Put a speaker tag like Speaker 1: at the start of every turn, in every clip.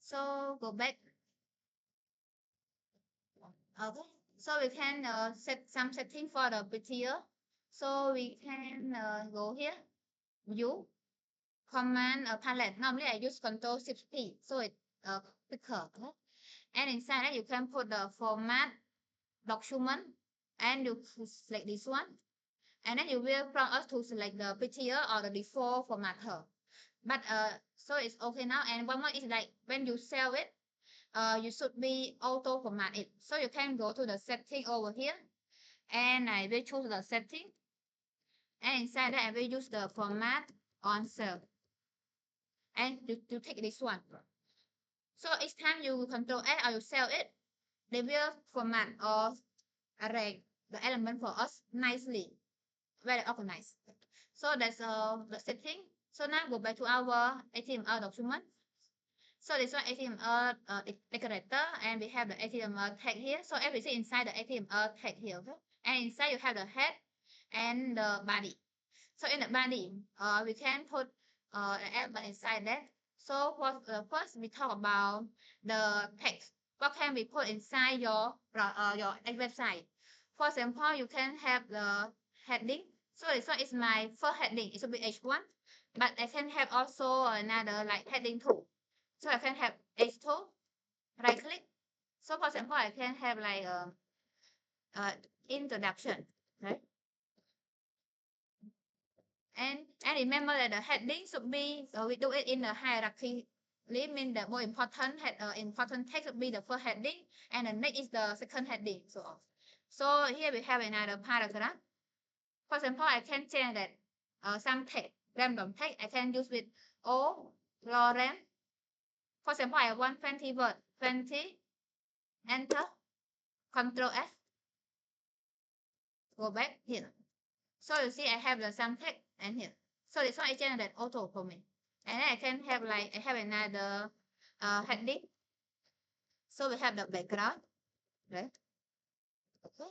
Speaker 1: So go back. Okay. So we can set some setting for the picture. So we can go here, view, command palette. Normally I use Control Shift P, so it quicker. Okay? And inside that you can put the format document, and you select this one, and then you will prompt us to select the picture or the default formatter. But so it's okay now. And one more is like when you save it, you should be auto format it. So you can go to the setting over here, and I will choose the setting, and inside that I will use the format on cell, and you take this one. So each time you control S or you save it, they will format or arrange the element for us nicely, very organized. So that's the setting. So now go back to our HTML document. So this one HTML decorator, and we have the HTML tag here. So everything inside the HTML tag here. Okay? And inside you have the head and the body. So in the body, we can put an element inside that. So first we talk about the text. What can we put inside your website? For example, you can have the heading. So this one is my first heading. It should be H1, but I can have also another like heading 2. So I can have H2, right click. So for example, I can have like introduction, right? And remember that the heading should be, we do it in the hierarchy. Mean the more important important text should be the first heading, and the next is the second heading. So here we have another paragraph. For example, I can change that some text, random text. I can use with O, Lorem. For example, I want 20 words, 20, enter, Control S, go back here. So you see I have the some text and here. So this one is generated auto for me. And then I can have like, I have another heading. So we have the background, right? Okay.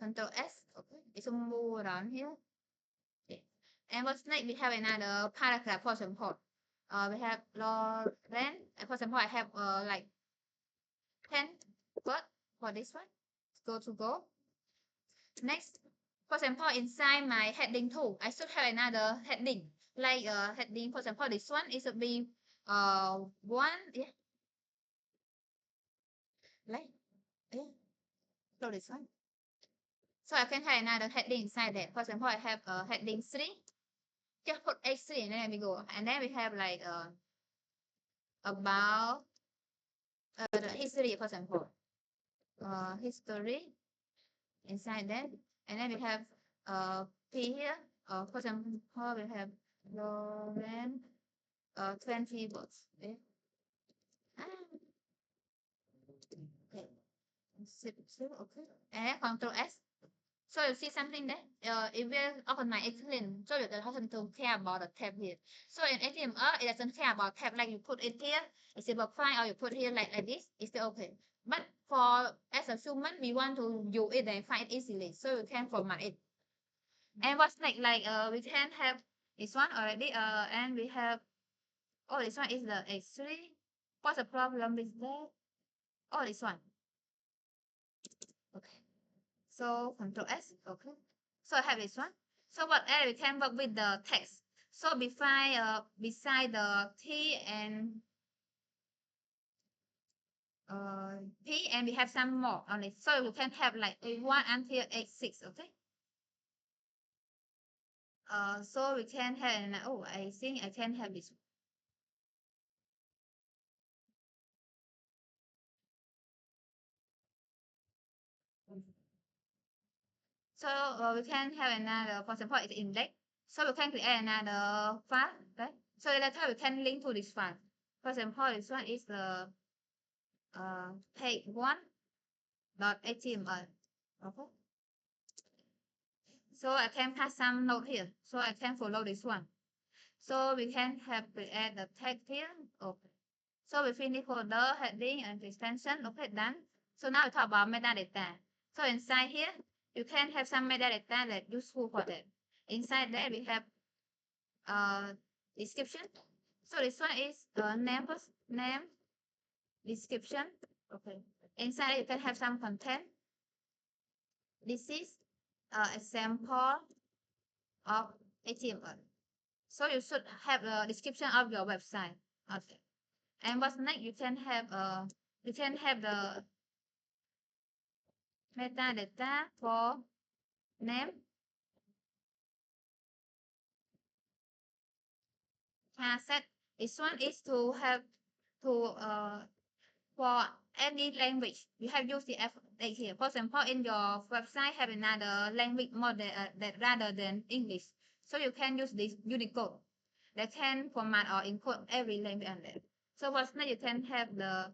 Speaker 1: Control S, okay. It's move around here. Okay. And what's next? We have another paragraph, for example. We have Lauren. For example, I have like 10 words for this one. Go. Next, for example, inside my heading 2, I should have another heading. Like heading, for example, this one is should be one, yeah. Like, yeah. So this one. So I can have another heading inside there. For example, I have heading 3. Just put H3 and then we go. And then we have like about the history, for example. History inside that. And then we have P here. For example, we have Lauren 20 words. Okay. Okay. Okay. And then Control S. So you see something there, it will open my excellent, so it doesn't care about the tab here. So in HTML, it doesn't care about tab, like you put it here, it's a file, or you put here like this, it's still okay. But for as a human, we want to use it and find it easily, so you can format it. And what's next? Like we can have this one already, and we have, oh, this one is the H3. What's the problem with that? Oh, this one. Okay. So Control S, okay. So I have this one. So what else we can work with the text. So beside the T and P, and we have some more on it. So you can have like A1 until A6, okay. So we can have, oh, I think I can have this. So we can have another, for example, it's index. So we can create another file, right? So later we can link to this file. For example, this one is the page 1.html. Okay. So I can pass some note here. So I can follow this one. So we can have create the text here. Okay. So we finish folder, heading, and extension. Okay, done. So now we talk about metadata. So inside here, you can have some metadata that useful for that. Inside there, we have description. So this one is name, description. Okay. Inside you can have some content. This is example of HTML. So you should have a description of your website. Okay. And what's next? You can have the metadata for name, asset. This one is to have to for any language. You have used the like here. For example, in your website have another language model that rather than English. So you can use this Unicode that can format or encode every language on there. So what's next? You can have the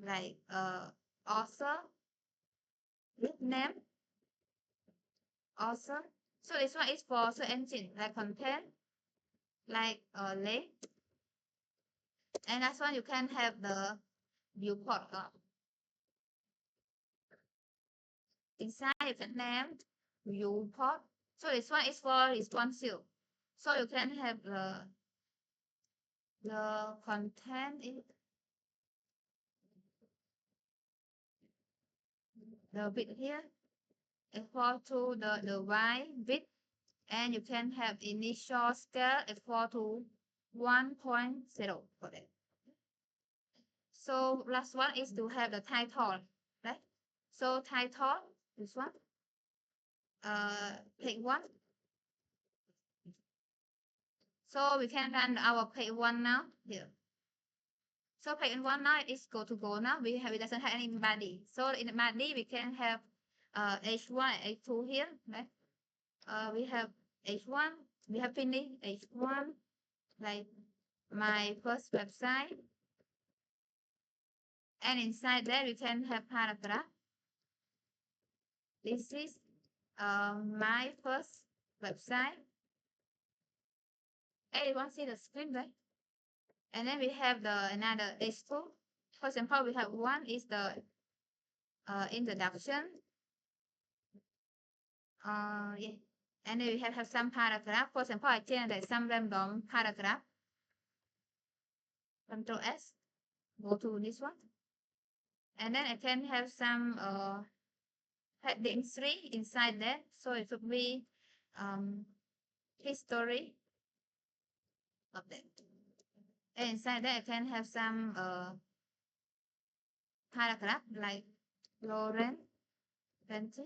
Speaker 1: like author with name author. So this one is for search engine like content like link. And that's one you can have the viewport inside you can name viewport. So this one is for responsive. So you can have the content in the width here equal to the y width, and you can have initial scale equal to 1.0 for that. So last one is to have the title, right? So title, this one, page one. So we can run our page one now here. So page one now is go now. It doesn't have any body. So in the body we can have h1 and h2 here, right? We have h1, we have finish h1 like my first website, and inside there we can have paragraph. This is my first website. Everyone see the screen, right? And then we have another h2. For example, we have one is the introduction. Yeah. And then we have some paragraph. For example, I generate some random paragraph. Control S. Go to this one. And then I can have some heading 3 inside that. So it should be history of that. And inside that I can have some paragraph like Lauren Bentley.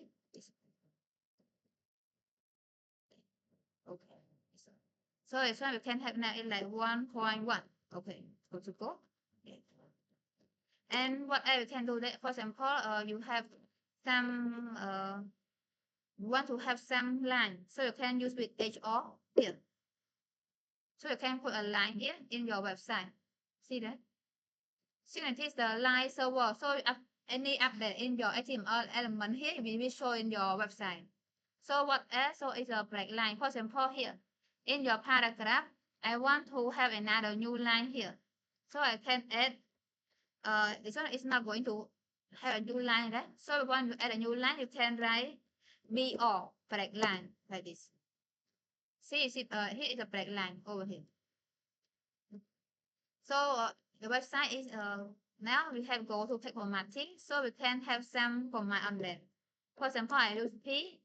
Speaker 1: Okay. So it's why we can have now in like 1.1. Okay. Go. Okay. And what else you can do that? For example, you have some you want to have some line, so you can use with HR here. So you can put a line here in your website. See that? Signature is the line server. So any update in your HTML element here will be shown in your website. So what else? So it's a black line. For example, here in your paragraph, I want to have another new line here. So I can add. This one is not going to have a new line, right? So when you add a new line, you can write BR black line like this. See, here is a black line over here. So the website is now we have go to text formatting, so we can have some format on them. For example, I use P,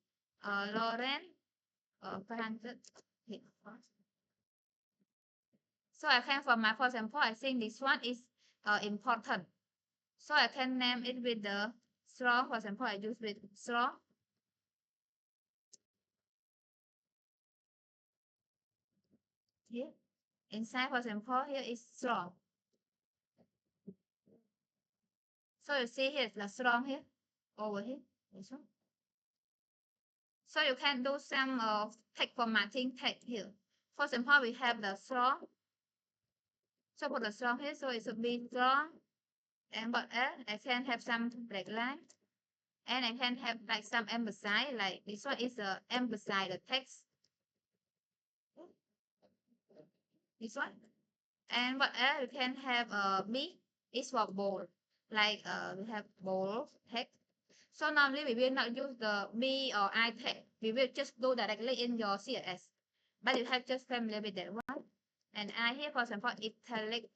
Speaker 1: Lauren, 500. So I can format. For example, I think this one is important. So I can name it with the strong. For example, I use with strong. Here inside, for example, here is strong. So you see here is the strong here over here. This one. So you can do some text formatting text here. For example, we have the strong. So for the strong here, so it should be strong. And what else? I can have some black line. And I can have like some emphasize, like this one is emphasize the text. This one. And what else? You can have B is for bold. Like we have bold text. So normally we will not use the B or I tag. We will just do directly in your CSS. But you have just familiar with that one. And I here, for example, italic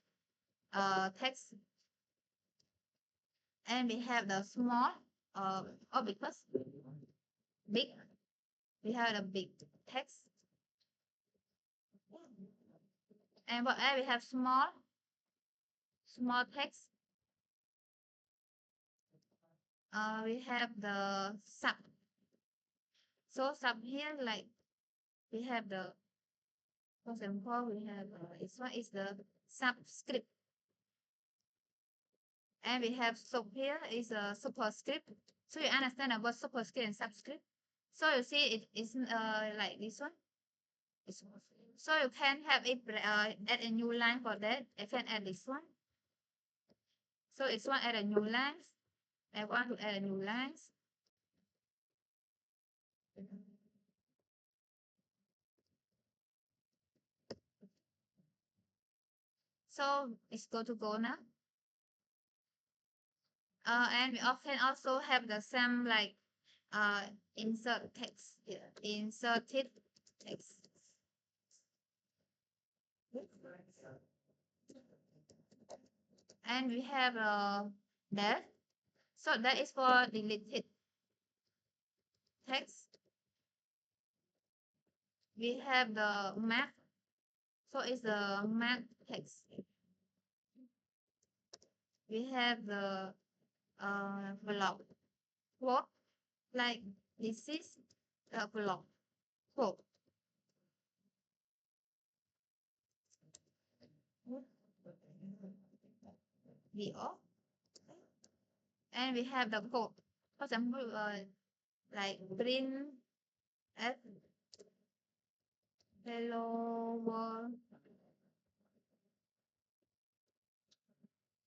Speaker 1: text. And we have the small because big. We have the big text. And what else? We have small text. We have the sub. So sub here, like we have the, for example, we have this one is the subscript. And we have sub here is a superscript. So you understand about superscript and subscript. So you see it is like this one. So you can have it add a new line for that. I can add this one. So it's one add a new line. I want to add a new lines. So it's go to go now. And we can also have the same like insert text here. Inserted text. And we have that. So that is for deleted text. We have the map. So it's the map text. We have the block quote, like this is a block quote. VO. And we have the code. For example, like print at hello world.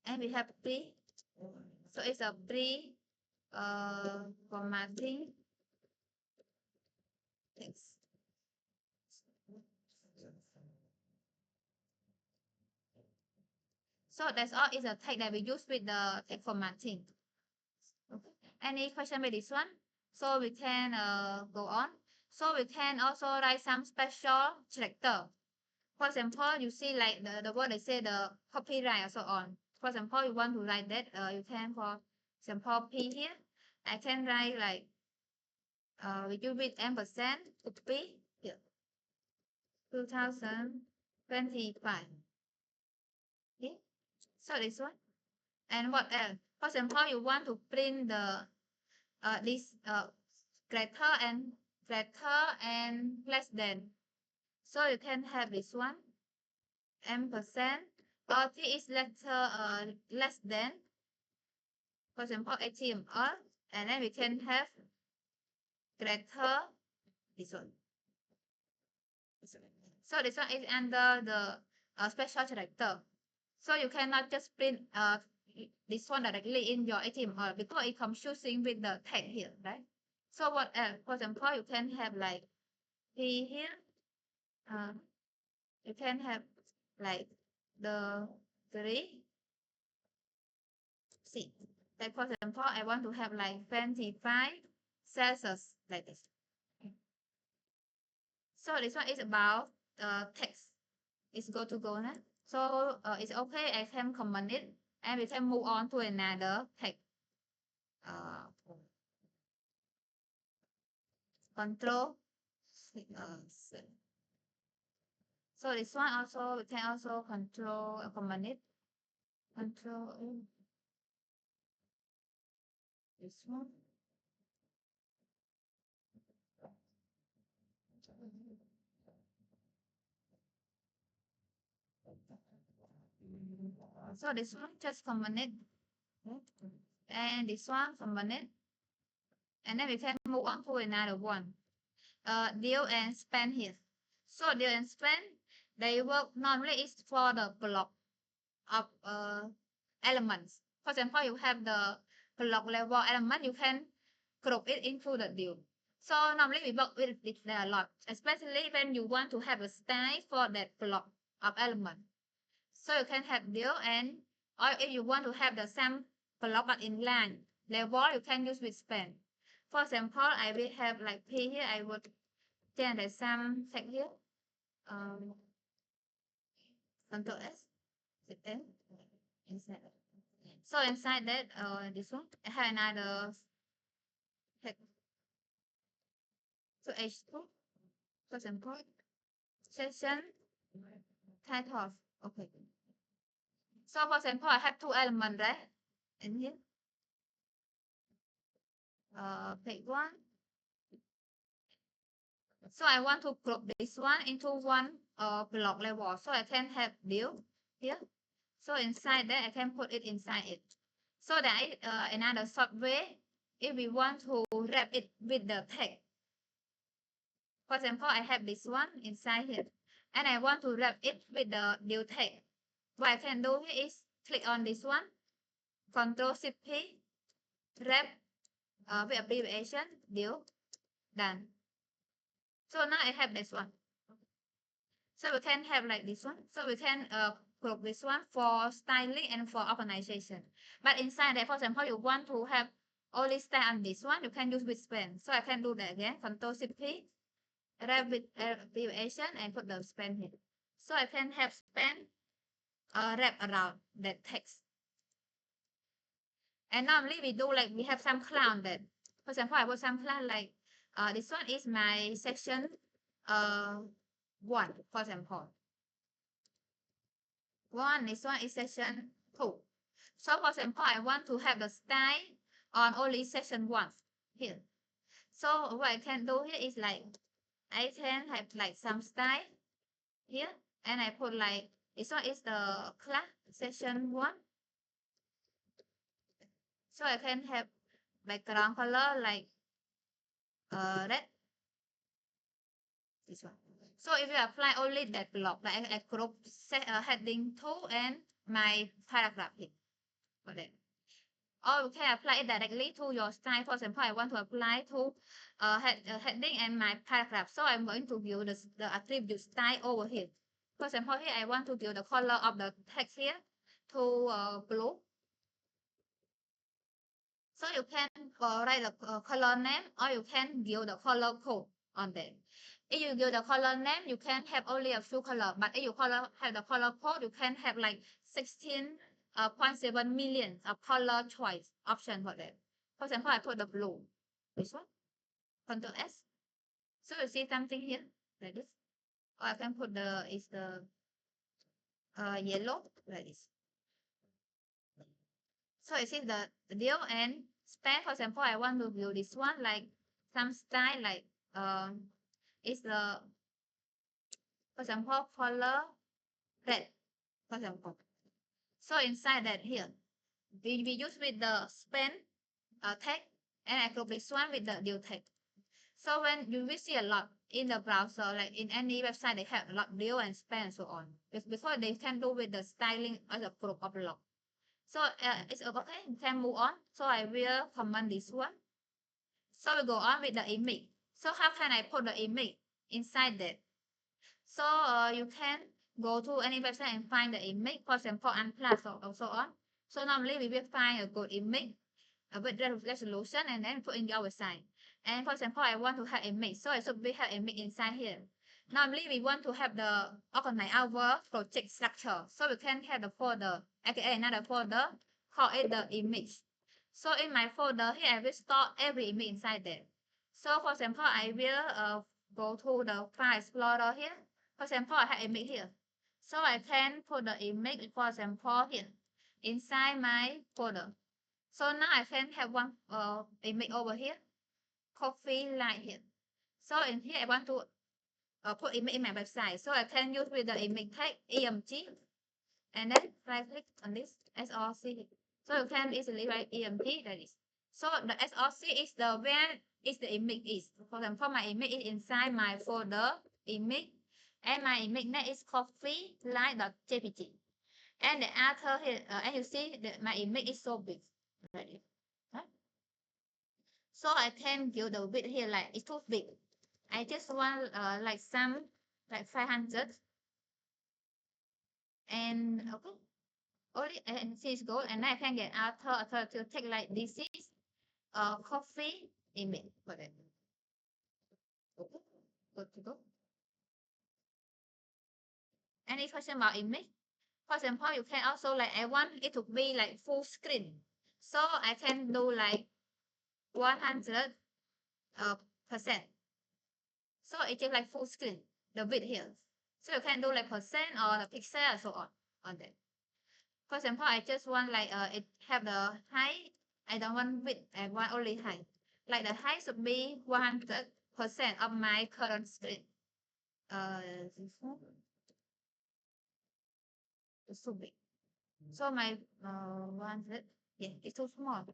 Speaker 1: And we have pre. So it's a pre formatting text. So that's all is a tag that we use with the text formatting. Okay. Any question with this one? So we can go on. So we can also write some special character. For example, you see like the word they say the copyright and so on. For example, you want to write that, you can, for example, P here. I can write like we use with ampersand copy here 2025. Okay, so this one. And what else? For example, you want to print the this greater and less than. So you can have this one ampersand. T is letter less than. For example, HTML, and then we can have greater this one. So this one is under the special character. So you cannot just print this one directly in your HTML because it confusing with the tag here, right? So what else? For example, you can have like P here. You can have like the 3 C. Like for example, I want to have like 25 Celsius like this. So this one is about text. It's go to go now. So it's okay. I can comment it and we can move on to another text. Control. So this one also we can also control comment it. Control this one. So this one just comment it. And this one comment it. And then we can move on to another one. Deal and span here. So deal and span, they work normally is for the block of elements. For example, you have the block level element, you can group it into the deal. So normally we work with it a lot, especially when you want to have a style for that block of element. So you can have deal and, or if you want to have the same block but in line level, you can use with span. For example, I will have like P here, I would generate some text here. Control S, hit N, inside. So inside that, this one, I have another head. So H2, for example, session title. Okay. So for example, I have two elements, right? In here. Page one. So I want to group this one into one block level. So I can have div here. So inside that, I can put it inside it. So that another short way, if we want to wrap it with the text. For example, I have this one inside here, and I want to wrap it with the div text. What I can do here is click on this one, Control Shift P, wrap with abbreviation, div, done. So now I have this one. So we can have like this one. So we can group this one for styling and for organization. But inside that, for example, you want to have only style on this one, you can use with span. So I can do that again. Control Shift P, wrap with abbreviation and put the span here. So I can have span wrap around that text. And normally we do like we have some clown that, for example, I put some clown like this one is my section 1, for example. This one is section 2. So for example, I want to have the style on only section 1 here. So what I can do here is like I can have like some style here, and I put like this one is the class section 1. So I can have background color like red, this one. So if you apply only that block, like I group heading 2 and my paragraph here for that. Or you can apply it directly to your style. For example, I want to apply to heading and my paragraph. So I'm going to view the attribute style over here. For example, here I want to view the color of the text here to blue. So you can write the color name, or you can view the color code on that. If you give the color name, you can have only a few color. But if you have the color code, you can have like 16.7 million of color choice option for that. For example, I put the blue. This one. Control S. So you see something here like this. Or I can put the yellow like this. So you see the deal and span. For example, I want to view this one like some style like is the, for example, color red, for example. So inside that here, we use with the span tag, and I group this one with the div tag. So when you will see a lot in the browser, like in any website, they have a lot div and span and so on. Because they can do with the styling as a group of block. So it's okay, you can move on. So I will comment this one. So we go on with the image. So how can I put the image inside that? So you can go to any website and find the image, for example, Unplus or so on. So normally we will find a good image with resolution and then put in our site. And for example, I want to have image, so I should be have image inside here. Normally we want to have the organize our project structure, so we can have the folder, aka another folder, call it the image. So in my folder here, I will store every image inside there. So for example, I will go to the file explorer here. For example, I have image here. So I can put the image, for example, here inside my folder. So now I can have one image over here, coffee light here. So in here, I want to put image in my website. So I can use with the image tag EMG, and then right click on this SRC. So you can easily write EMG like this. So the SRC is the where is the image is. For example, my image is inside my folder image, and my image name is coffee light.jpg. And the other here, and you see that my image is so big. Right? So I can give the width here like it's too big. I just want like some like 500, and okay, only and see it's good, and I can get author to take like this is coffee image for that. Okay, good to go. Any question about image? For example, you can also like I want it to be like full screen. So I can do like 100%. So it just like full screen, the width here. So you can do like percent or the pixel and so on that. For example, I just want like it have the height. I don't want width. I want only height. Like the height should be 100% of my current screen. It's too big. So my 100, yeah, it's too small.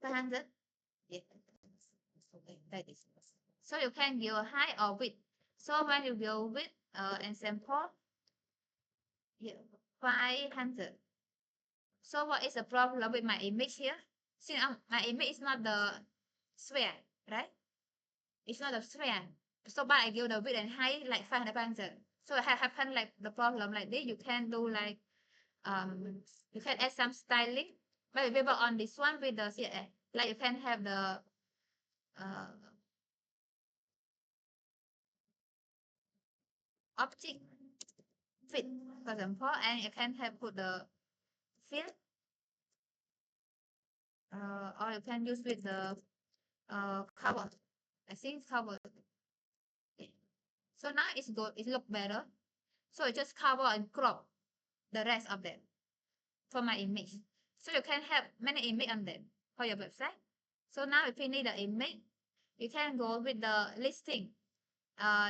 Speaker 1: 500, yeah, okay, that is. So you can give a height or width. So when you give width example, here 500. So what is the problem with my image here? See, my image is not the sphere, right? It's not a sphere. So but I give the width and height like 500. So it happen like the problem like this. You can do like you can add some styling. But remember on this one with the like you can have the object fit, for example, and you can have put the field, or you can use with the cover. I think cover. Okay. So now it's good. It look better. So I just cover and crop the rest of them for my image. So you can have many image on them for your website. So now if you need the image, you can go with the listing.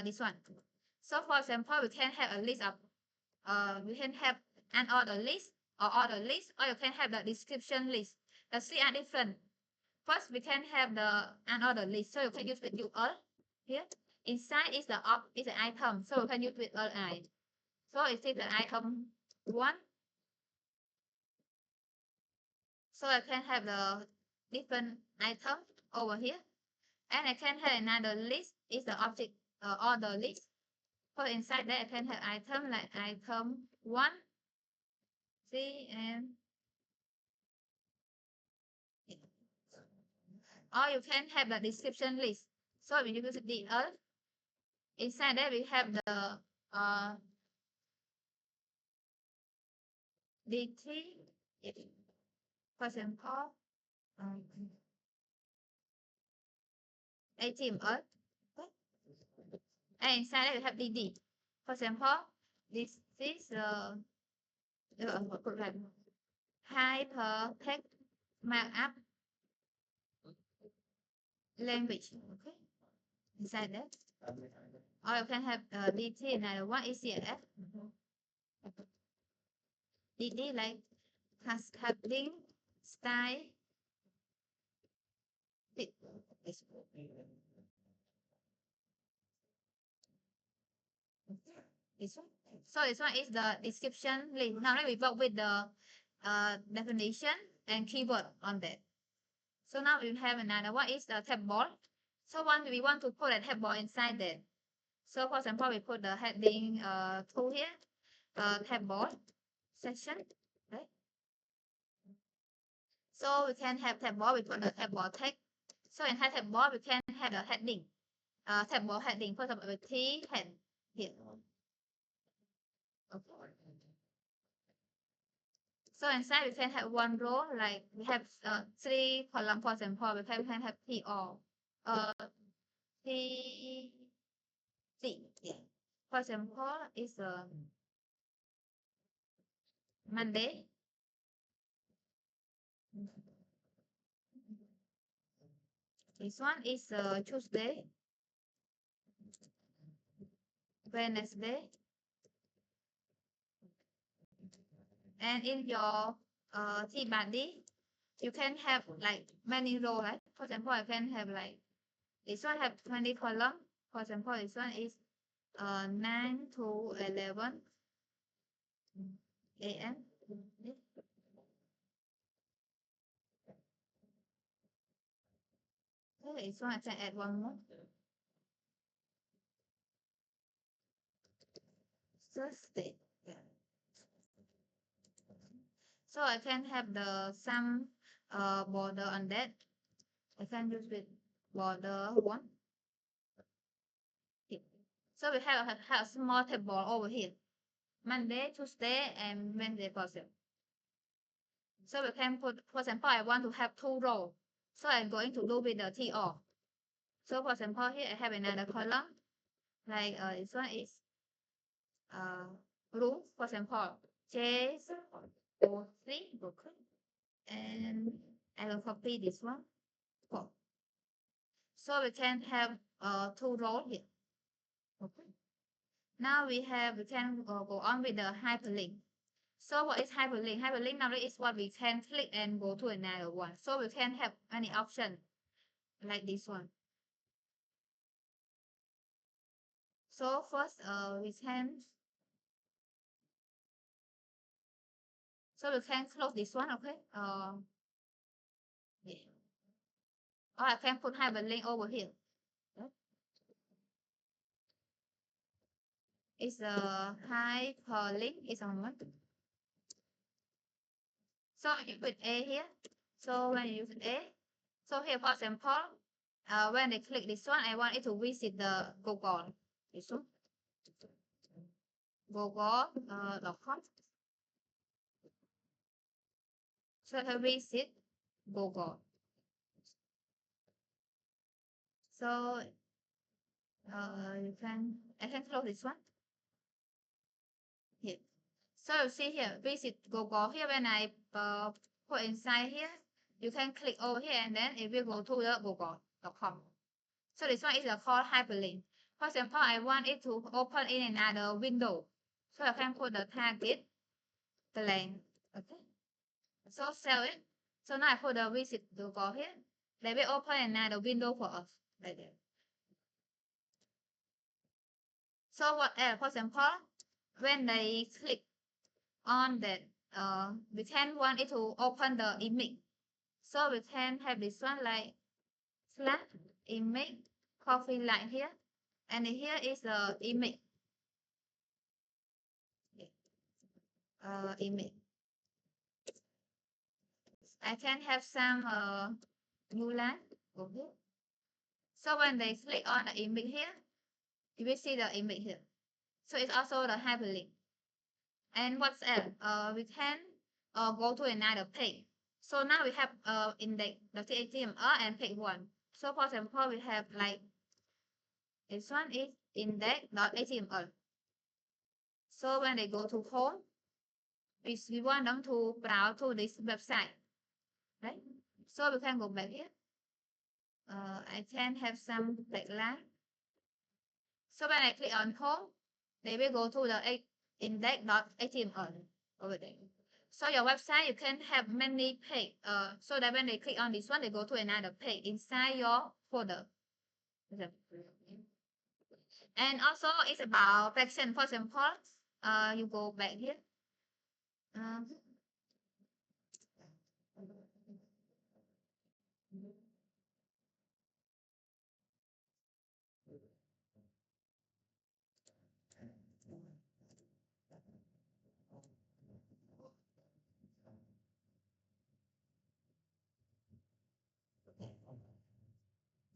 Speaker 1: This one. So for example, we can have a list of we can have an order list or order list, or you can have the description list. The three are different. First, we can have the an order list. So you can use with URL here. Inside is the item. So you can use with URL. So it is the item one. So I can have the different item over here. And I can have another list is the object order list. So inside there I can have item like item 1, 3, and or you can have the description list. So when you use the inside there we have the D3, for example, HTML, and inside there we have DD. For example, this is hypertext markup language. Okay, inside that. Or you can have DT, another one is CSS. DD like cascading style. This one. So this one is the description link. Now let me work with the definition and keyword on that. So now we have another one is the tab bar. So one we want to put a tab bar inside that. So for example, we put the heading tool here, tab bar section, right? So we can have tab bar. We put the tab bar text. So in tab bar we can have the heading, tab bar heading. For example, T head here. Okay. So inside we can have one row, like we have 3 column, for example, we can have T or T D. Yeah. For example, it's Monday. This one is Tuesday, Wednesday, and in your T body, you can have like many rows, right? For example, I can have like this one have 20 column. For example, this one is 9 to 11 a.m. Okay, so I can add one more. Thursday. Yeah. So I can have the some border on that. I can use with border one. So we have a small table over here. Monday, Tuesday, and Wednesday, for example. So we can put, for example, I want to have 2 rows. So I'm going to do with the TR. So for example, here I have another column. Like this one is room, for example, J O 3, okay. And I will copy this one. Oh. So we can have 2 rows here. Okay. Now we can go on with the hyperlink. So what is hyperlink? Hyperlink now is what we can click and go to another one. So we can have many options like this one. So first we can close this one, okay? Yeah. Or I can put hyperlink over here. It's a hyperlink. It's a moment. So you put A here. So when you put A, so here for example, when I click this one, I want it to visit the Google. This one. Google.com. So I visit Google. So I can close this one. Here. So you see here, visit Google. Here when I put inside here, you can click over here and then it will go to the google.com. So this one is called hyperlink. For example, I want it to open in another window. So I can put the target blank. Okay. So save it. So now I put the visit Google here. They will open another window for us. Like that. So what else? For example, when they click on that, we can want it to open the image. So we can have this one like slash image coffee line here. And here is the image. Image. I can have some new line over here. So when they click on the image here, you will see the image here. So it's also the hyperlink. And what's else? We can go to another page. So now we have index.html and page 1. So for example, we have like this one is index.html. So when they go to home, we want them to browse to this website, right? So we can go back here. I can have some backline. So when I click on home, they will go to the index.html over there. So your website, you can have many pages. So that when they click on this one, they go to another page inside your folder. And also it's about section. For example, you go back here.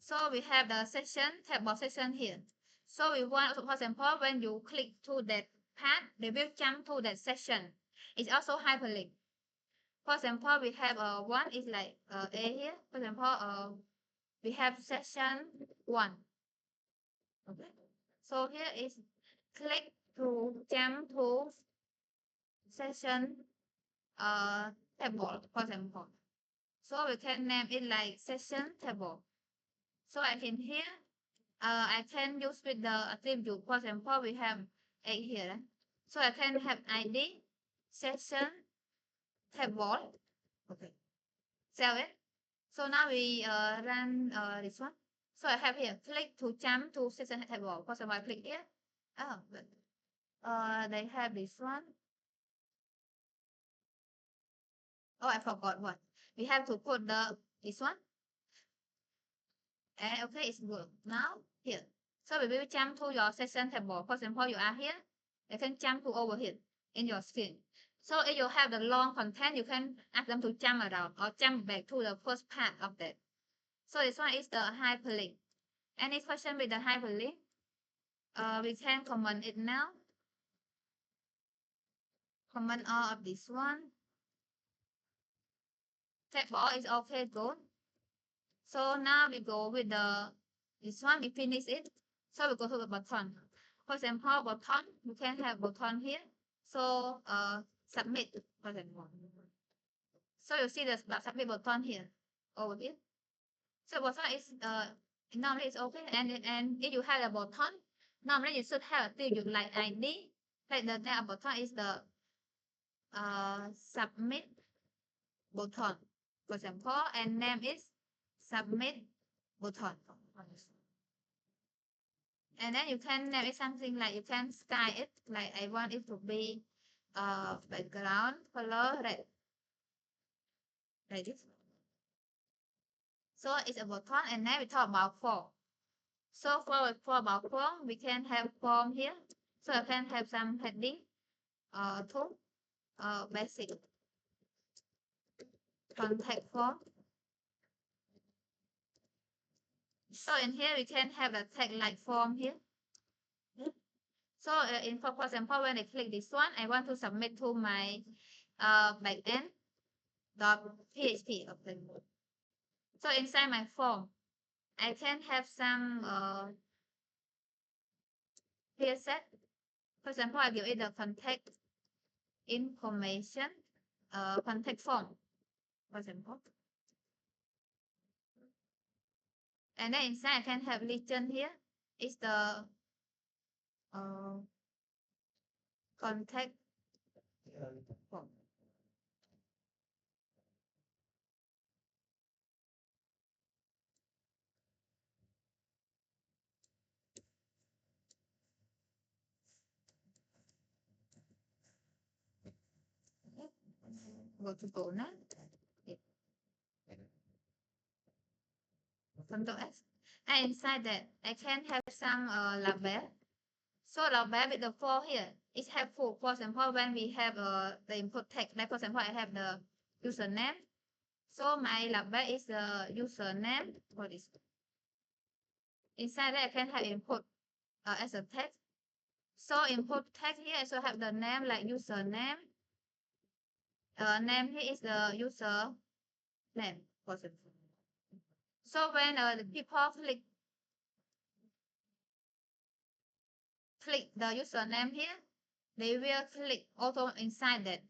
Speaker 1: So we have the section, tab of section here. So we want, for example, when you click to that path, they will jump to that section. It's also hyperlink. For example, we have one is like A here. For example, we have section 1. Okay. So here is click to jump to section table, for example. So we can name it like section table. So I can here, I can use with the attribute. For example, we have A here. So I can have ID section table. Okay. Save it. So now we run this one. So I have here click to jump to section table. For example, I click here. Oh, but they have this one. Oh, I forgot what. We have to put this one. And okay, it's good. Now here. So we will jump to your section table. For example, you are here. You can jump to over here in your screen. So if you have the long content, you can ask them to jump around or jump back to the first part of that. So this one is the hyperlink. Any question with the hyperlink? We can comment it now. Comment all of this one. Check all is okay, good. So now we go with this one, we finish it. So we go to the button. For example, button, you can have button here. So submit, for example. So you see the submit button here, over here. So button is normally it's okay, and if you have a button, normally you should have a field like ID. Like the name of button is the submit button, for example, and name is submit button. And then you can name it something like you can style it like I want it to be background color red, like this. So it's a button, and then we talk about form. So for about form, we can have form here. So I can have some heading to basic contact form. So in here we can have a tag like form here. So for example, when I click this one, I want to submit to my backend .php. Okay. So inside my form, I can have some here set. For example, I give it the contact information, contact form, for example. And then inside I can have legend here. It's the contact form. Go to bonus. Control S. And inside that, I can have some label. So label with the for here is helpful. For example, when we have the input text, like for example, I have the username. So my label is the username for this. Inside that, I can have input as a text. So input text here, I also have the name like username. Name here is the user name, for example. So when the people click the username here, they will click auto inside that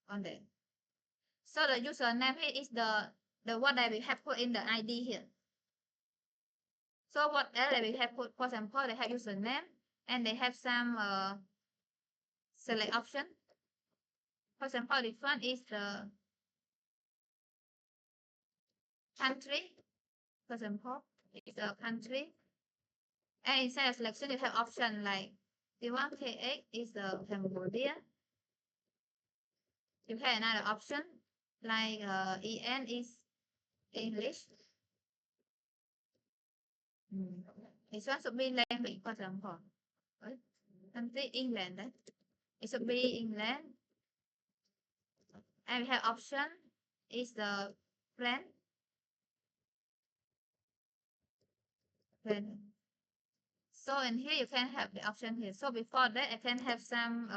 Speaker 1: on that. So the username here is the one that we have put in the ID here. So what else that we have put, for example, they have username and they have some select option. For example, this one is the country. For example, it's the country. And inside the selection, you have option like D1K8 is the Cambodia. You have another option like EN is English. This one should be language, for example. Country England. It should be England. And we have option is the friend. So in here you can have the option here. So before that I can have some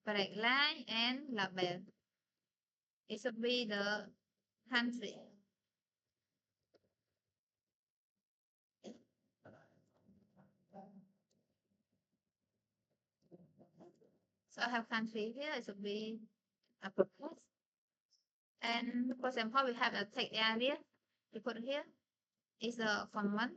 Speaker 1: break line and label. It should be the country. So I have country here. It should be a purpose. And for example, we have a text area. We put here is the common.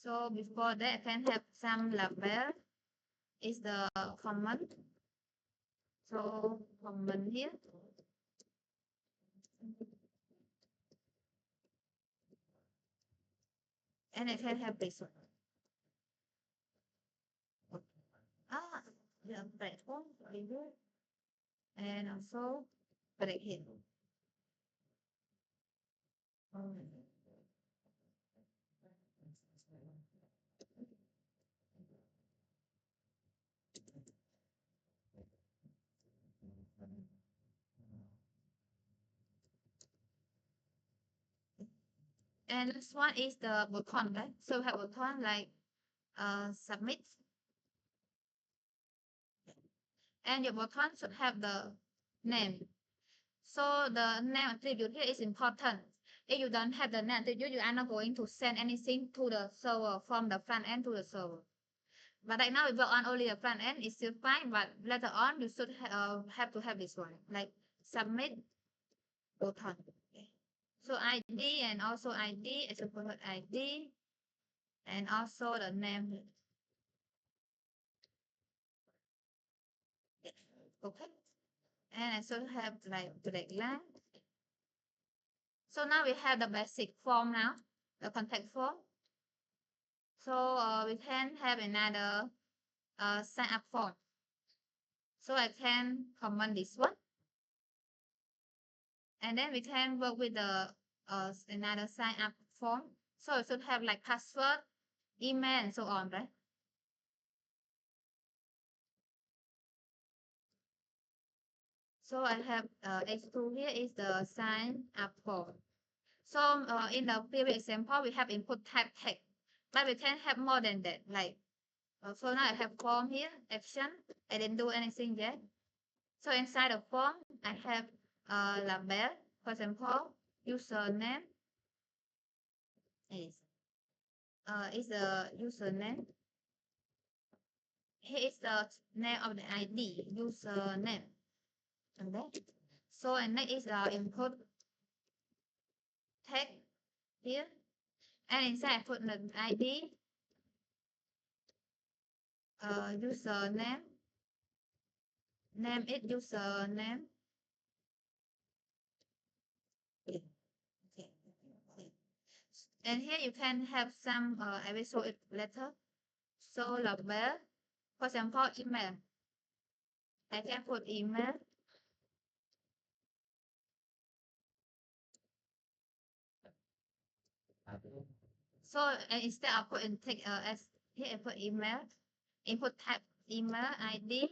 Speaker 1: So before that, I can have some label. Is the common. So common here. And I can have this one. The platform review and also break here. And this one is the button, right? So we have button like submit, and your button should have the name. So the name attribute here is important. If you don't have the name attribute, you are not going to send anything to the server from the front end to the server. But right now we work on only the front end, it's still fine, but later on you should have to have this one, like submit button. Okay. So ID and also ID, I should put ID and also the name. Okay. And I should have like direct line. So now we have the basic form now, the contact form. So we can have another sign up form. So I can comment this one. And then we can work with the another sign up form. So it should have like password, email, and so on, right? So I have H2 here is the sign up form. So in the previous example, we have input type text, but we can have more than that. Like so now I have form here, action. I didn't do anything yet. So inside the form, I have label. For example, username is the username. Here is the name of the ID, username. Okay. So and next is the input text here. And inside I put the ID, username, name is username. Okay. And here you can have some, I will show it later. So label, for example, email. I can put email. So instead of putting take as here I put email, input type email ID.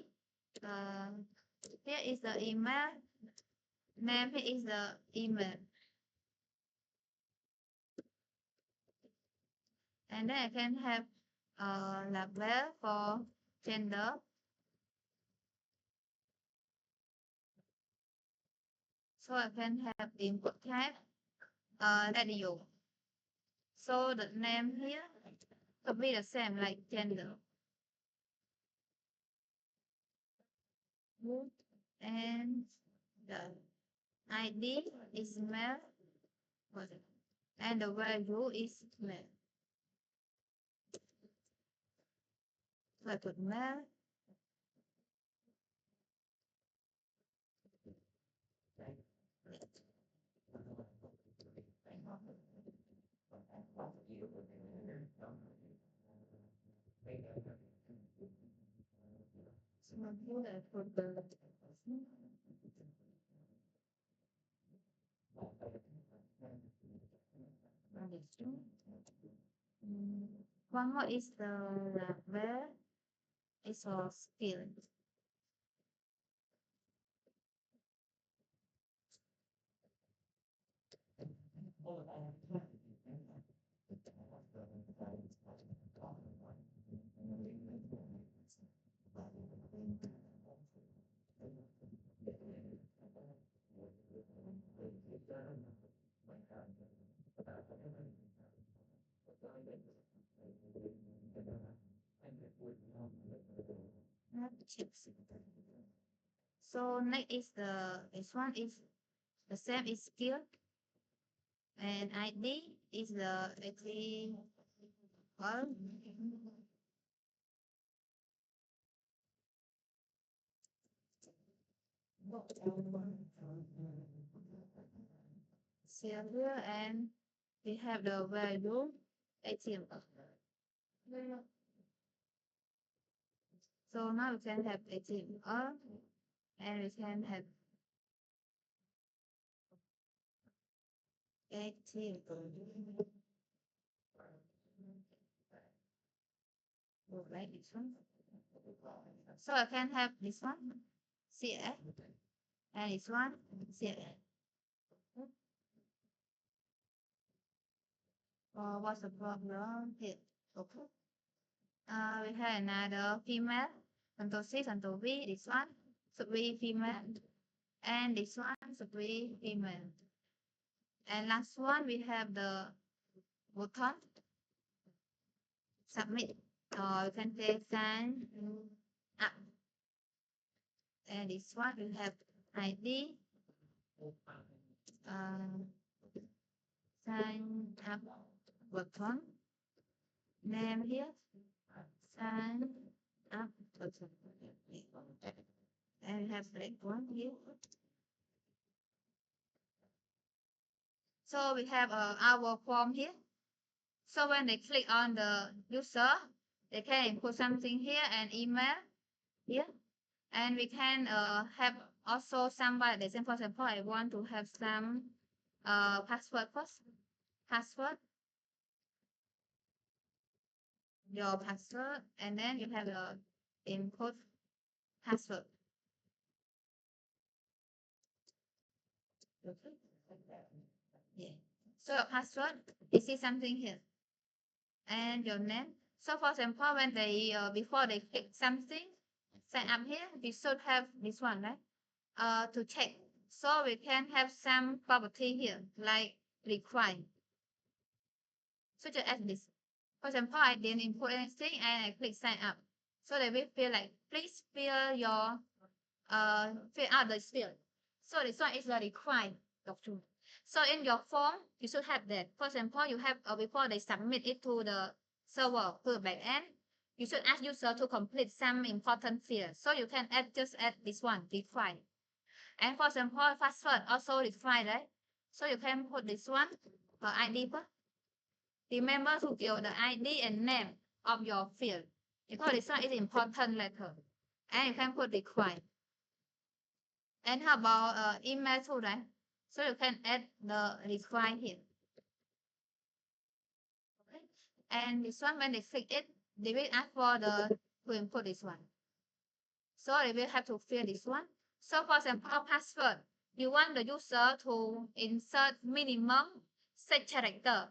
Speaker 1: Here is the email. Name here is the email. And then I can have label for gender. So I can have input type radio. So the name here could be the same like gender. And the ID is male and the value is male. So I put male. So here I put the one more is the label is for skill. So next is this one is the same is skill and ID is the actually all. Silver and we have the value HTML. So now we can have HTML and we can have HTML. Right, this one. So I can have this one CF and this one CF. what's the problem here? Okay. We have another female. Control C, Control V. This one should be female, and this one should be female. And last one we have the button submit. You can say sign up. And this one we have ID. Sign up button. Name here. Sign up button. And we have black one here. So we have our form here. So when they click on the user, they can input something here and email here. And we can have also some validation. For example, I want to have some password first. Password. Your password. And then you have the input password. Okay. Yeah. So your password, you see something here. And your name. So for example, when they before they click something, sign up here, we should have this one, right? To check. So we can have some property here, like require. So just add this. For example, I didn't input anything and I click sign up. So they will feel like, please fill your fill out the field. So this one is the required document. So in your form, you should have that. For example, you have before they submit it to the server, to the backend, you should ask user to complete some important fields. So you can just add this one, required. And for example, password also required, right? So you can put this one for ID first. Remember to give the ID and name of your field because this one is important letter. And you can put required. And how about email too, right? So you can add the required here. Okay. And this one, when they click it, they will ask for the to input this one. So they will have to fill this one. So for example, password, you want the user to insert minimum 6 character.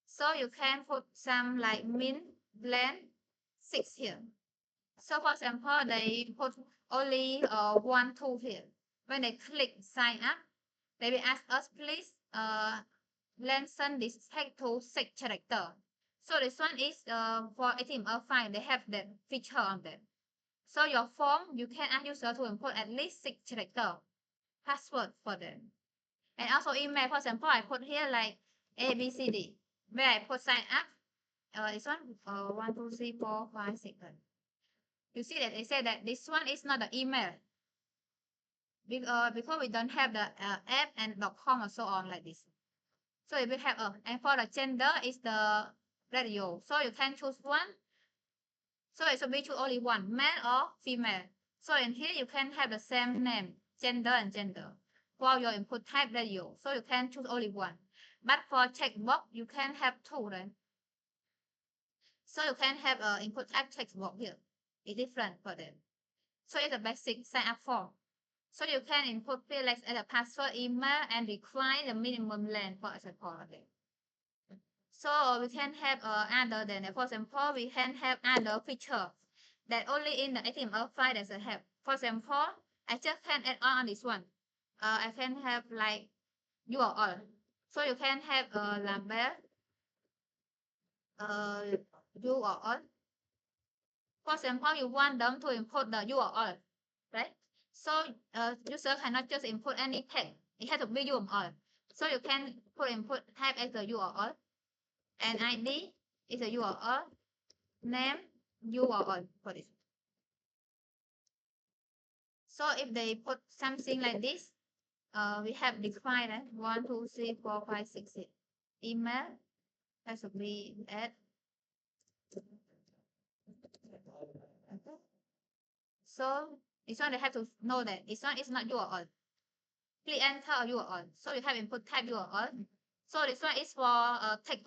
Speaker 1: So you can put some like min, length 6 here. So for example, they put only 1, 2 here. When they click sign up, they will ask us, please lengthen this text to 6 character. So this one is for HTML5, they have that feature on that. So your form, you can ask user to input at least 6 character password for them. And also email, for example, I put here like ABCD. Where I put sign up, this one 1, 2, 3, 4, 5, 6. You see that they say that this one is not the email. Because we don't have the app and .com and so on like this. So if we have and for the gender is the radio. So you can choose one. So it should be choose only one, male or female. So in here you can have the same name, gender and gender. For your input type radio. So you can choose only one. But for checkbox, you can have two then. So you can have input type checkbox here. It's different for them. So it's a basic sign up form. So you can input fields as a password, email, and require the minimum length for example. So we can have other than, for example, we can have other feature that only in the HTML5 that I have. For example, I just can add on this one. I can have like URL. So you can have a label URL. For example, you want them to input the URL, right? So user cannot just input any text. It has to be URL. So you can put input type as the URL, and ID is a URL, name URL for this. So if they put something like this, we have defined 1, 2, 3, 4, 5, 6, 7. Email has to be at. So this one they have to know that this one is not URL. Please enter a URL. So you have input type URL. So this one is for text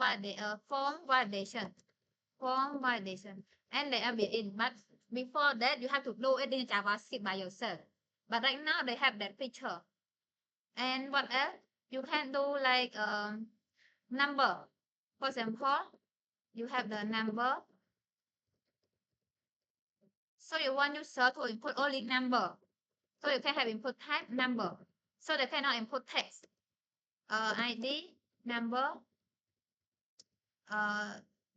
Speaker 1: form validation. Form validation. And they are built-in. But before that, you have to do it in JavaScript by yourself. But right now, they have that feature. And what else? You can do like number. For example, you have the number. So you want user to input only number. So you can have input type number. So they cannot input text. ID, number,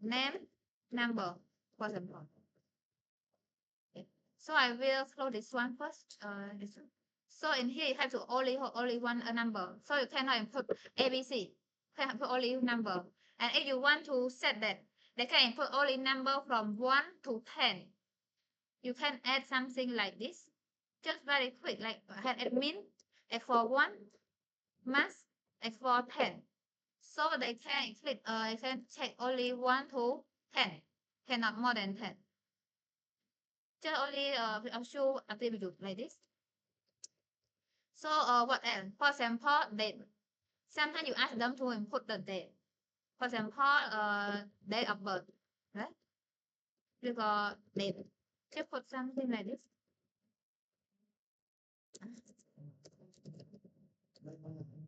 Speaker 1: name, number, for example. Okay. So I will close this one first. This one. So in here you have to only one a number. So you cannot input ABC. You can input only number. And if you want to set that, they can input only number from 1 to 10. You can add something like this. Just very quick, like admin, X for 1, max, X for 10. So they can click, I can check only 1 to 10, cannot more than 10. Just only I'll show attribute like this. So what else? For example, date. Sometimes you ask them to input the date. For example, date of birth, right? You got date. Just put something like this.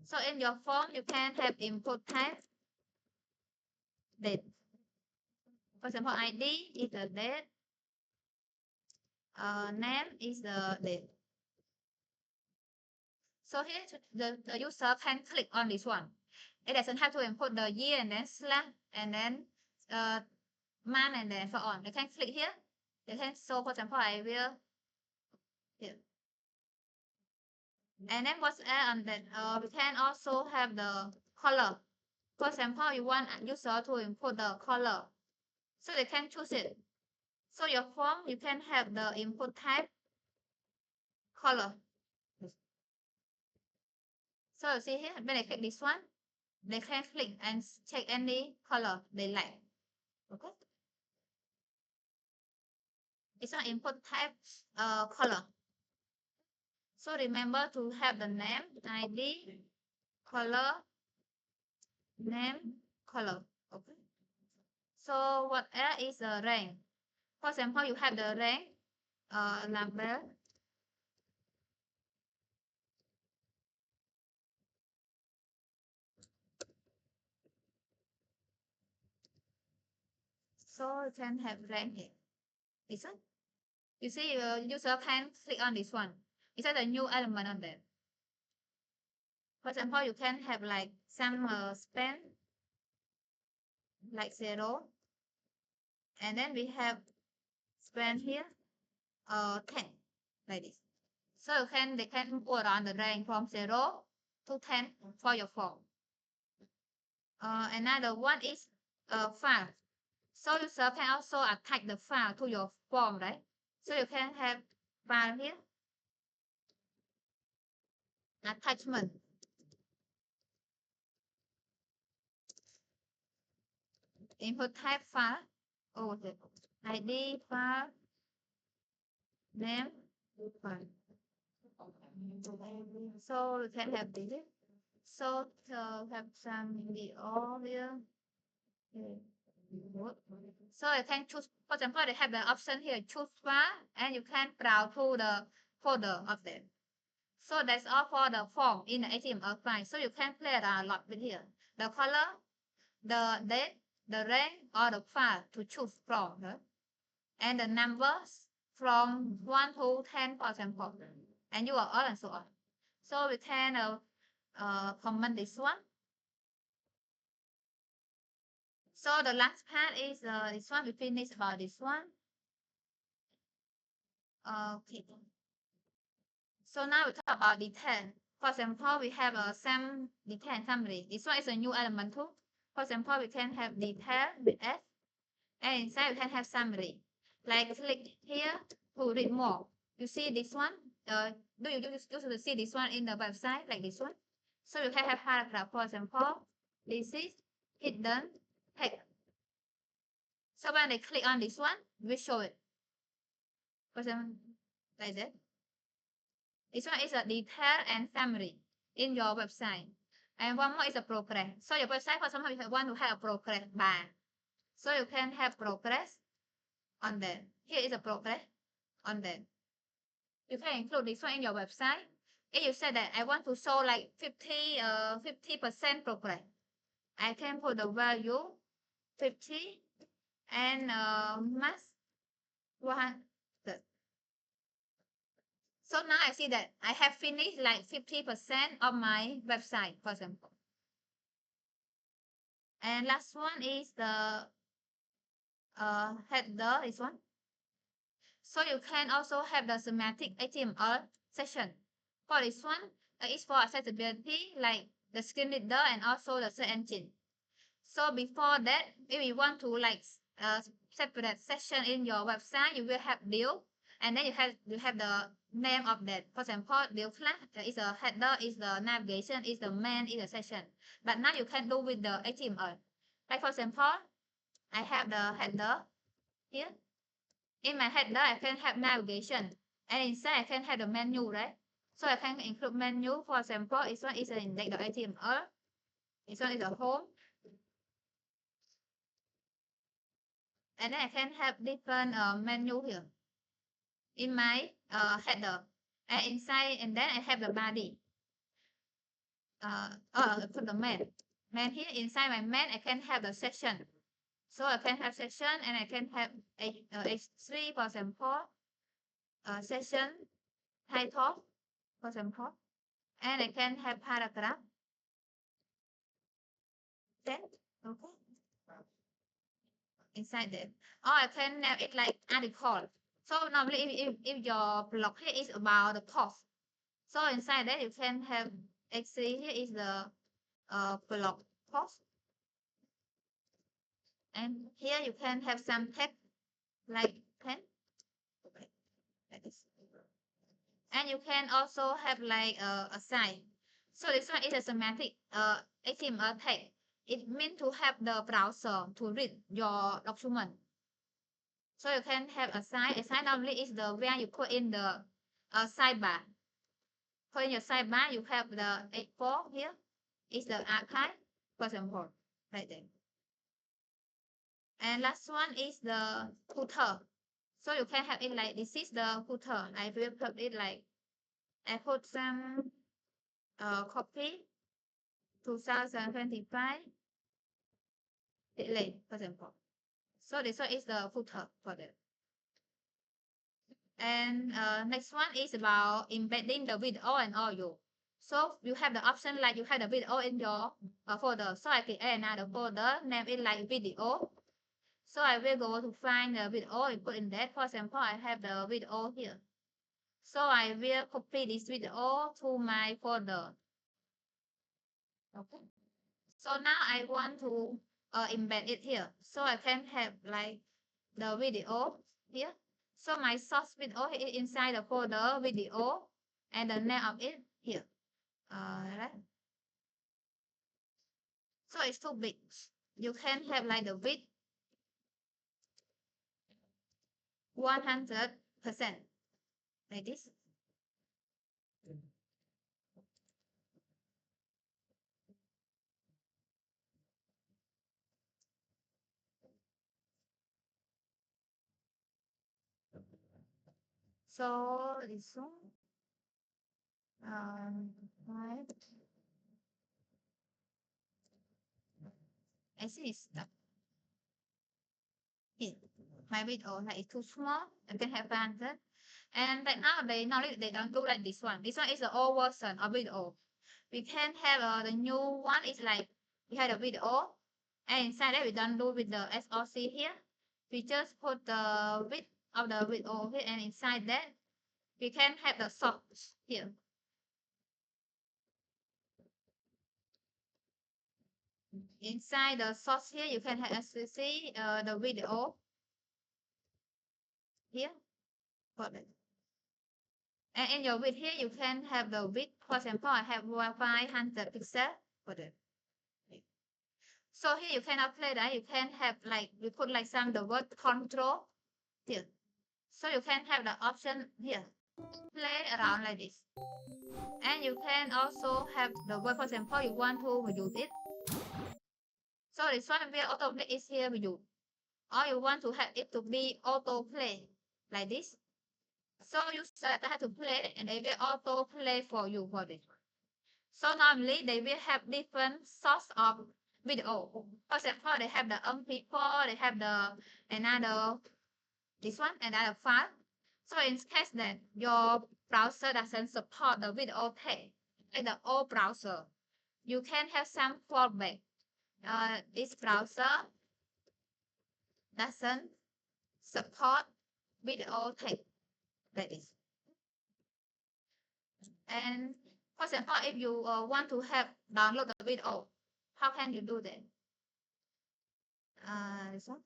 Speaker 1: So in your form, you can have input type date. For example, ID is the date. Name is the date. So here the user can click on this one. It doesn't have to input the year and then slash and then month and then so on. They can click here. They can, so for example, I will here. And then what's on that? We can also have the color. For example, you want user to input the color, so they can choose it. So your form, you can have the input type color. So you see here, when I click this one, they can click and check any color they like. Okay. It's an input type color. So remember to have the name, ID, color, name, color. Okay. So what else is the rank? For example, you have the rank, label. So you can have rank here. This one. You see, user can click on this one. It's a new element on that. For example, you can have like some span, like 0. And then we have span here, 10, like this. So they can put on the range from 0 to 10 for your form. Another one is file. So user can also attach the file to your form, right? So you can have file here, attachment. Input type file, the ID file, name file. So you can have this. So have some video here. So you can choose, for example, they have the option here, choose file, and you can browse through the folder of them. So that's all for the form in the HTML5. So you can play a lot with here. The color, the date, the rank, or the file to choose from. Right? And the numbers from 1 to 10, for example. And you are all and so on. So we can comment this one. So the last part is this one. We finish about this one. Okay. So now we talk about detail. For example, we have some detail summary. This one is a new element too. For example, we can have detail with S, and inside we can have summary. Like click here to read more. You see this one? Do you usually see this one in the website like this one? So you can have paragraph. For example, this is hidden text. So when they click on this one, we show it. For example, like that. This one is a detail and summary in your website. And one more is a progress. So your website, for example, you want to have a progress bar. So you can have progress on that. Here is a progress on that. You can include this one in your website. If you say that I want to show like 50% progress, I can put the value 50 and max 100. So now I see that I have finished like 50% of my website, for example. And last one is the header, this one. So you can also have the semantic HTML section. For this one, it's for accessibility, like the screen reader and also the search engine. So before that, if you want to like separate section in your website, you will have div, and then you have the name of that. For example, div class is a header, is the navigation, is the main, is the section. But now you can do with the HTML. Like for example, I have the header here. In my header, I can have navigation, and inside I can have the menu, right? So I can include menu. For example, this one is an index.html. This one is a home. And then I can have different menu here in my header, and inside, and then I have the body for the main here. Inside my main, I can have the section, so I can have section, and I can have h3, for example, section title, for example, and I can have paragraph. Then okay, inside that, or I can have it like article. So normally if your blog here is about the post, so inside that you can have actually here is the blog post, and here you can have some text like pen, okay, like this. And you can also have like a sign. So this one is a semantic HTML tag. It means to have the browser to read your document. So you can have a sign. A sign normally is the where you put in the sidebar. For in your sidebar, you have the export here. Is the archive, for example, like that. And last one is the footer. So you can have it like this is the footer. I will put it like I put some copy 2025 delay, for example. So this one is the footer for that. And next one is about embedding the video and audio. So you have the option like you have the video in your folder. So I can add another folder, name it like video. So I will go to find the video and put in that. For example, I have the video here. So I will copy this video to my folder. Okay. So now I want to embed it here. So I can have like the video here. So my source video is inside the folder video, and the name of it here. Right. So it's too big. You can have like the width 100% like this. So this one, right. I see it's stuck here. My video like it's too small. I can have 100. And right now they don't do like this one. This one is the old version of video. We can have the new one. Is like we have a video, and inside that we don't do with the SOC here. We just put the width of the video here, and inside that we can have the source here. Inside the source here, you can have see the video here for that. And in your width here, you can have the width. For example, I have 500 pixels for that. So here you can apply that. You can have like we put like some the word control here. So you can have the option here. Play around like this. And you can also have the word, for example, you want to use it. So this one will autoplay is here with you. Or you want to have it to be autoplay like this. So you select how to play, and they will autoplay for you for this. So normally they will have different source of video. For example, they have the MP4, they have the another this one, another file. So in case that your browser doesn't support the video tag in the old browser, you can have some fallback. This browser doesn't support video tag like this. And for example, if you want to have download the video, how can you do that? This one.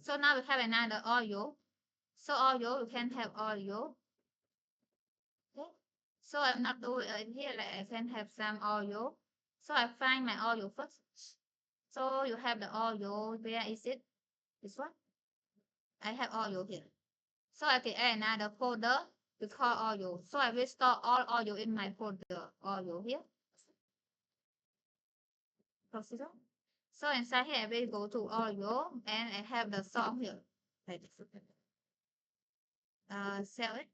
Speaker 1: So now we have another audio. So audio, you can have audio. Okay. So I'm not doing here like I can have some audio. So I find my audio first. So you have the audio. Where is it? This one. I have audio here. So I can add another folder to call audio. So I will store all audio in my folder audio here. Procedure. So inside here I will go to audio and I have the song here. Like this. Sell it.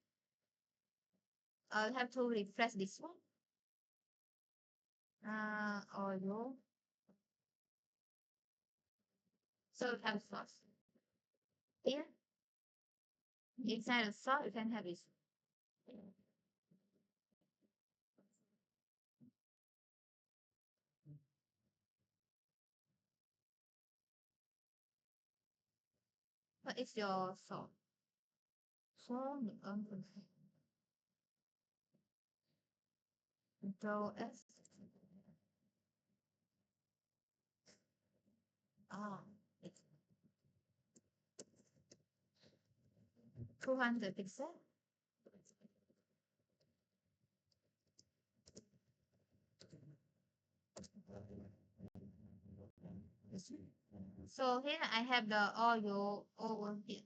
Speaker 1: I'll have to refresh this one. Audio. So you have source. Here. Inside the source, you can have this. What is your source? So, Control S. It's 200 pixels. So here I have the audio over here.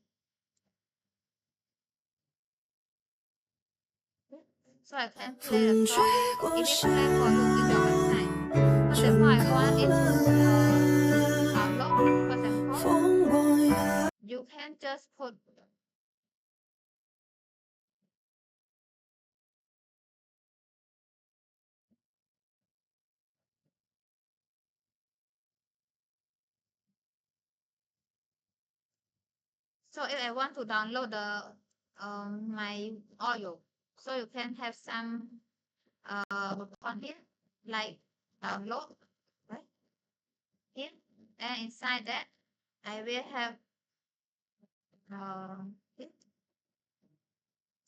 Speaker 1: So I can play the song. It is play for you in your website. For example, I want it to download. For example, you can just put so if I want to download the my audio, so you can have some on here like download right here, and inside that I will have here.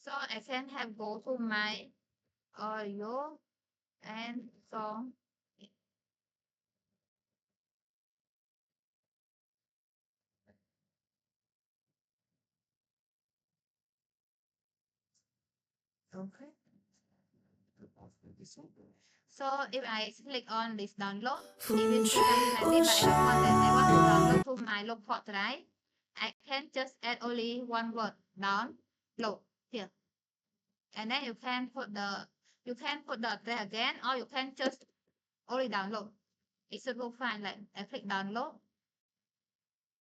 Speaker 1: So I can have go to my audio and song. Okay. So if I click on this download, it will see something like this, but I don't want that. I want to download to my local drive. I can just add only one word download here. And then you can put the address again, or you can just only download. It should look fine. Like I click download.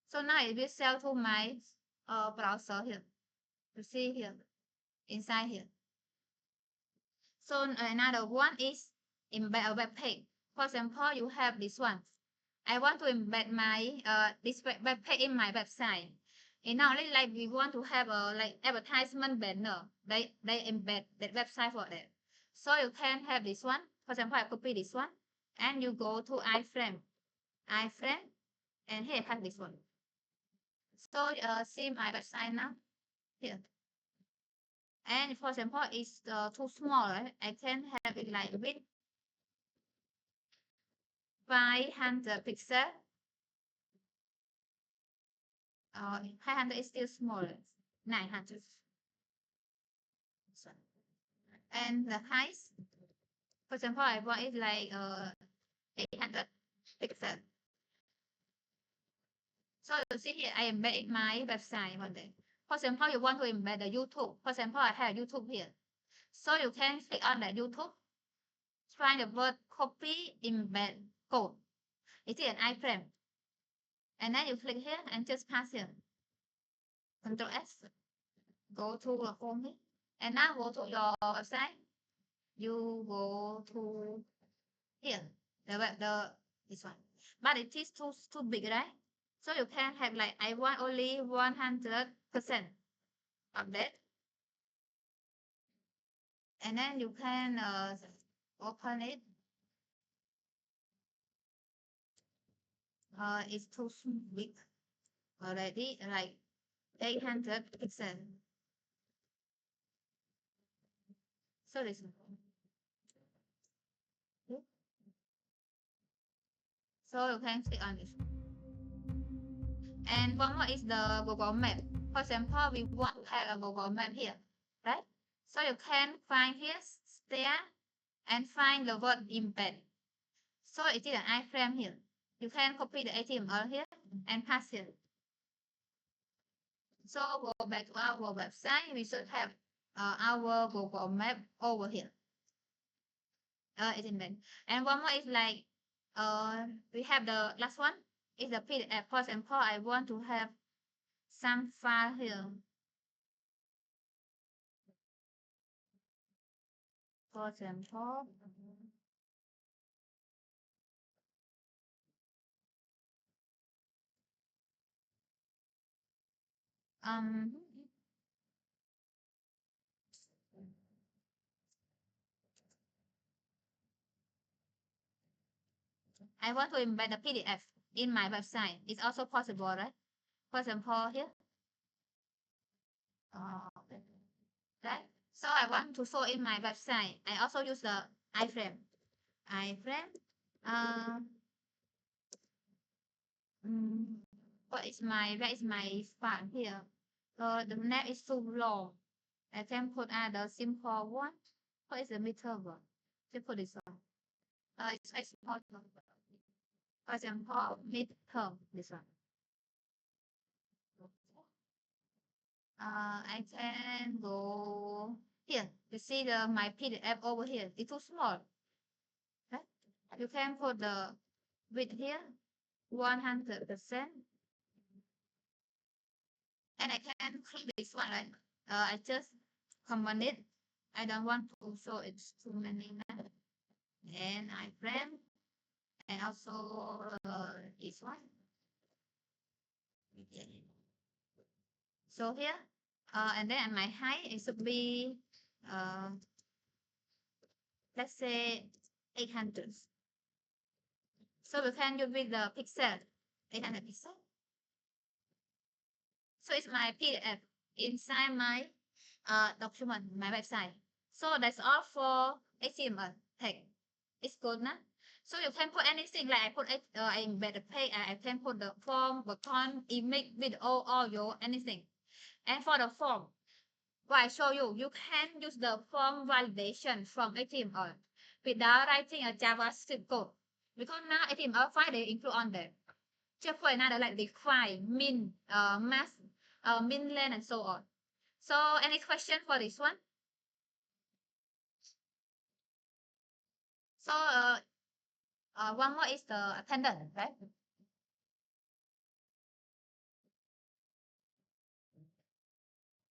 Speaker 1: So now it will sell to my browser here. You see here, inside here. So another one is embed a web page. For example, you have this one. I want to embed my this web page in my website. And now like we want to have a like advertisement banner. They embed that website for that. So you can have this one. For example, I copy this one, and you go to iframe, and here I have this one. So see my website now here. And for example, it's too small. Right? I can have it like with 500 pixel. 500 is still smaller. 900. So, and the height, for example, I want it like 800 pixel. So you see here, I embed my website one day. For example, you want to embed the YouTube. For example, I have YouTube here. So you can click on the YouTube, find the word copy embed code. It is an iframe. And then you click here and just pass here. Control S. Go to the home here. And now go to your website. you go to here, this one, but it is too big, right? So you can have like I want only 100% of that, and then you can open it. It's too big already, like 800%. So this one. So you can click on this. And one more is the Google Map. For example, we want to have a Google Map here, right? So you can find here, there, and find the word embed. So it is an iframe here. You can copy the HTML here and paste here. So go back to our website. We should have our Google Map over here. It's embed. And one more is like we have the last one is the PDF. For example, I want to have some file here. For example, um, I want to embed the PDF in my website. It's also possible, right? For example, here, right? So I want to show in my website. I also use the iframe. Iframe. Uh, where is my file here? The name is too long. I can put the simple one. What is the middle one? Just put this one. It's small. For example, midterm, this one. I can go here. You see my PDF over here. It's too small. Right? You can put the width here, 100%. And I can click this one, right? I just comment it. I don't want to show it's too many. And I frame. And also this one. Okay. So here, and then my height it should be, let's say 800. So we can use with the pixel, 800 pixel. So it's my PDF inside my document, my website. So that's all for HTML tag. It's good, nah? So you can put anything like I put I embed the page. I can put the form, button, image, video, audio, anything. And for the form, what I show you, you can use the form validation from HTML without writing a JavaScript code. Because now HTML5 they include on there. Just for another like define, min, mass, min length, and so on. So any question for this one? So one more is the attendant, right?